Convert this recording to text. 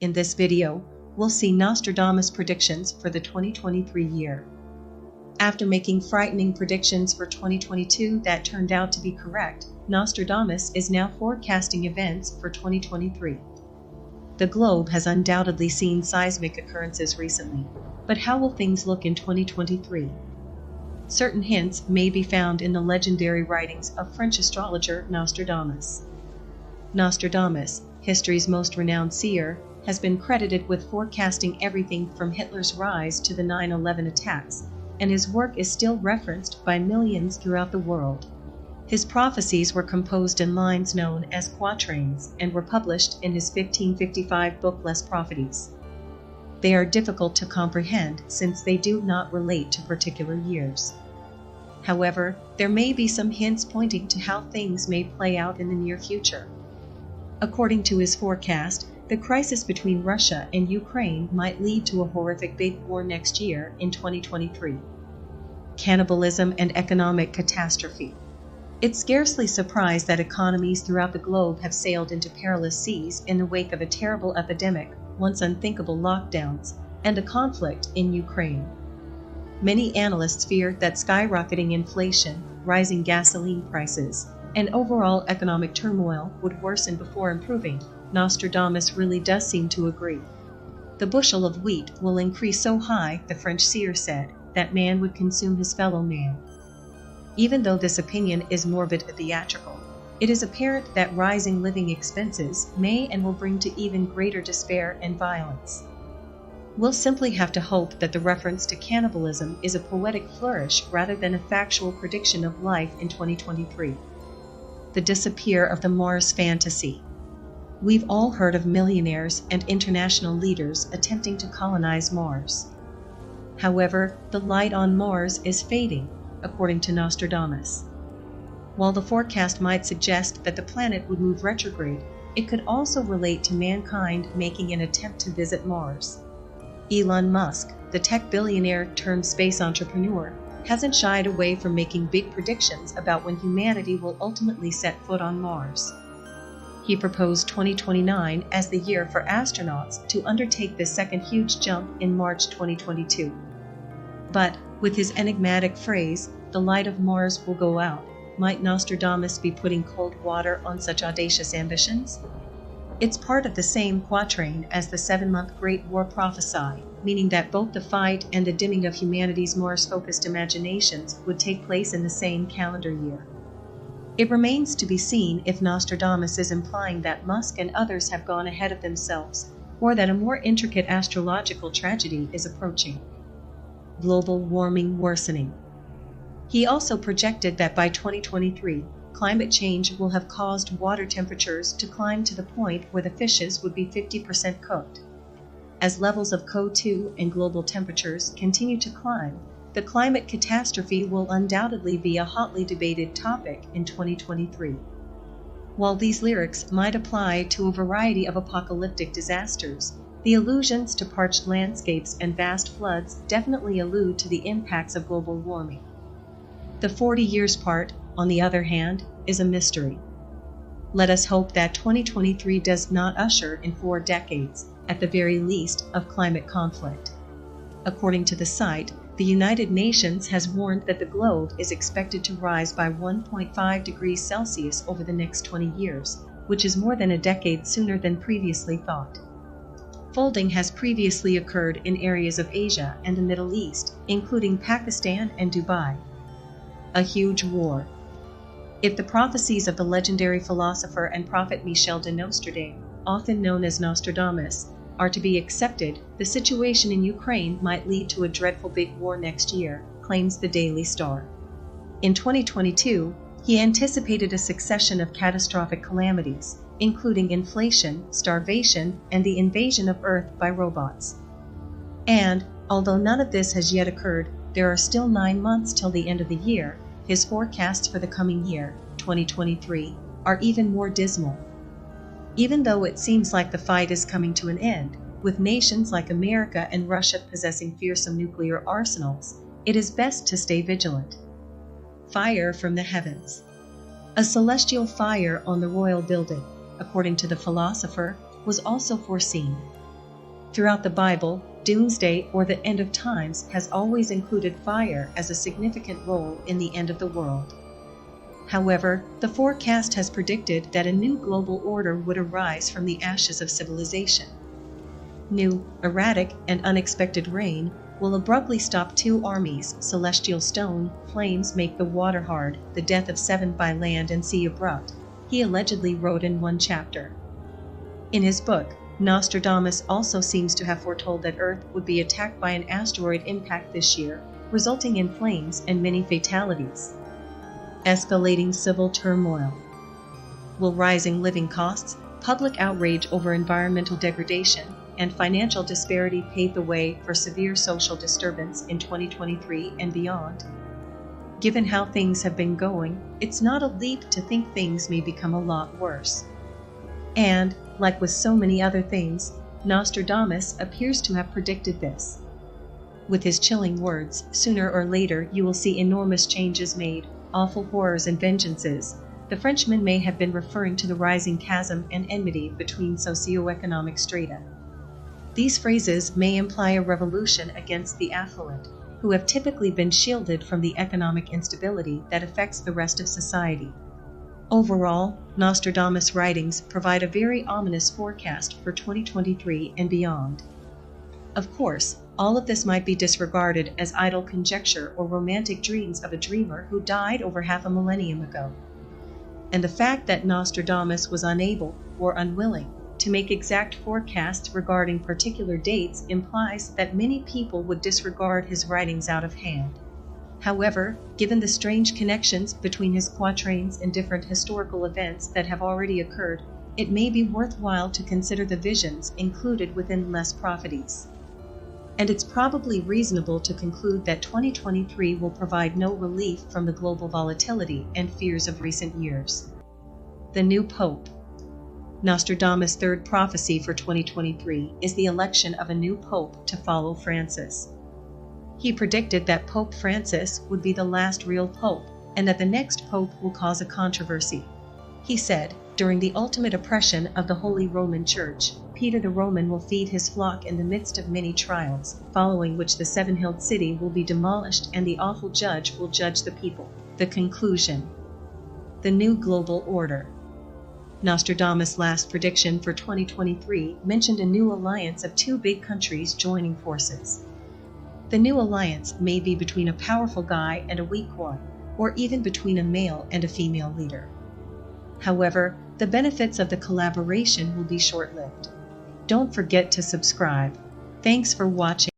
In this video, we'll see Nostradamus predictions for the 2023 year. After making frightening predictions for 2022 that turned out to be correct, Nostradamus is now forecasting events for 2023. The globe has undoubtedly seen seismic occurrences recently, but how will things look in 2023? Certain hints may be found in the legendary writings of French astrologer Nostradamus. Nostradamus, history's most renowned seer, has been credited with forecasting everything from Hitler's rise to the 9/11 attacks, and his work is still referenced by millions throughout the world. His prophecies were composed in lines known as quatrains and were published in his 1555 book Les Prophecies. They are difficult to comprehend since they do not relate to particular years. However, there may be some hints pointing to how things may play out in the near future. According to his forecast, the crisis between Russia and Ukraine might lead to a horrific big war next year in 2023. Cannibalism and economic catastrophe. It's scarcely surprised that economies throughout the globe have sailed into perilous seas in the wake of a terrible epidemic, once unthinkable lockdowns, and a conflict in Ukraine. Many analysts fear that skyrocketing inflation, rising gasoline prices, and overall economic turmoil would worsen before improving. Nostradamus really does seem to agree. The bushel of wheat will increase so high, the French seer said, that man would consume his fellow man. Even though this opinion is morbid and theatrical, it is apparent that rising living expenses may and will bring to even greater despair and violence. We'll simply have to hope that the reference to cannibalism is a poetic flourish rather than a factual prediction of life in 2023. The disappear of the Mars fantasy. We've all heard of millionaires and international leaders attempting to colonize Mars. However, the light on Mars is fading, according to Nostradamus. While the forecast might suggest that the planet would move retrograde, it could also relate to mankind making an attempt to visit Mars. Elon Musk, the tech billionaire turned space entrepreneur, hasn't shied away from making big predictions about when humanity will ultimately set foot on Mars. He proposed 2029 as the year for astronauts to undertake the second huge jump in March 2022. But, with his enigmatic phrase, "the light of Mars will go out," might Nostradamus be putting cold water on such audacious ambitions? It's part of the same quatrain as the 7-month Great War prophesied, meaning that both the fight and the dimming of humanity's Mars-focused imaginations would take place in the same calendar year. It remains to be seen if Nostradamus is implying that Musk and others have gone ahead of themselves, or that a more intricate astrological tragedy is approaching. Global warming worsening. He also projected that by 2023, climate change will have caused water temperatures to climb to the point where the fishes would be 50% cooked. As levels of CO2 and global temperatures continue to climb, the climate catastrophe will undoubtedly be a hotly debated topic in 2023. While these lyrics might apply to a variety of apocalyptic disasters, the allusions to parched landscapes and vast floods definitely allude to the impacts of global warming. The 40 years part, on the other hand, is a mystery. Let us hope that 2023 does not usher in 4 decades, at the very least, of climate conflict. According to the site, the United Nations has warned that the globe is expected to rise by 1.5 degrees Celsius over the next 20 years, which is more than a decade sooner than previously thought. Folding has previously occurred in areas of Asia and the Middle East, including Pakistan and Dubai. A huge war. If the prophecies of the legendary philosopher and prophet Michel de Nostradamus, often known as Nostradamus, are to be accepted, the situation in Ukraine might lead to a dreadful big war next year, claims the Daily Star. In 2022, he anticipated a succession of catastrophic calamities, including inflation, starvation, and the invasion of Earth by robots. And, although none of this has yet occurred, there are still 9 months till the end of the year. His forecasts for the coming year, 2023, are even more dismal. Even though it seems like the fight is coming to an end, with nations like America and Russia possessing fearsome nuclear arsenals, it is best to stay vigilant. Fire from the heavens. A celestial fire on the royal building, according to the philosopher, was also foreseen. Throughout the Bible, doomsday or the end of times has always included fire as a significant role in the end of the world. However, the forecast has predicted that a new global order would arise from the ashes of civilization. New, erratic, and unexpected rain will abruptly stop two armies, celestial stone, flames make the water hard, the death of 7 by land and sea abrupt, he allegedly wrote in one chapter. In his book, Nostradamus also seems to have foretold that Earth would be attacked by an asteroid impact this year, resulting in flames and many fatalities. Escalating civil turmoil. Will rising living costs, public outrage over environmental degradation, and financial disparity pave the way for severe social disturbance in 2023 and beyond? Given how things have been going, it's not a leap to think things may become a lot worse. And, like with so many other things, Nostradamus appears to have predicted this. With his chilling words, sooner or later you will see enormous changes made, awful horrors and vengeances. The Frenchman may have been referring to the rising chasm and enmity between socioeconomic strata. These phrases may imply a revolution against the affluent, who have typically been shielded from the economic instability that affects the rest of society. Overall, Nostradamus' writings provide a very ominous forecast for 2023 and beyond. Of course, all of this might be disregarded as idle conjecture or romantic dreams of a dreamer who died over half a millennium ago. And the fact that Nostradamus was unable or unwilling to make exact forecasts regarding particular dates implies that many people would disregard his writings out of hand. However, given the strange connections between his quatrains and different historical events that have already occurred, it may be worthwhile to consider the visions included within Les Prophecies. And it's probably reasonable to conclude that 2023 will provide no relief from the global volatility and fears of recent years. The new Pope. Nostradamus' third prophecy for 2023 is the election of a new pope to follow Francis. He predicted that Pope Francis would be the last real pope, and that the next pope will cause a controversy. He said, during the ultimate oppression of the Holy Roman Church, Peter the Roman will feed his flock in the midst of many trials, following which the seven-hilled city will be demolished and the awful judge will judge the people. The conclusion. The new global order. Nostradamus' last prediction for 2023 mentioned a new alliance of two big countries joining forces. The new alliance may be between a powerful guy and a weak one, or even between a male and a female leader. However, the benefits of the collaboration will be short-lived. Don't forget to subscribe. Thanks for watching.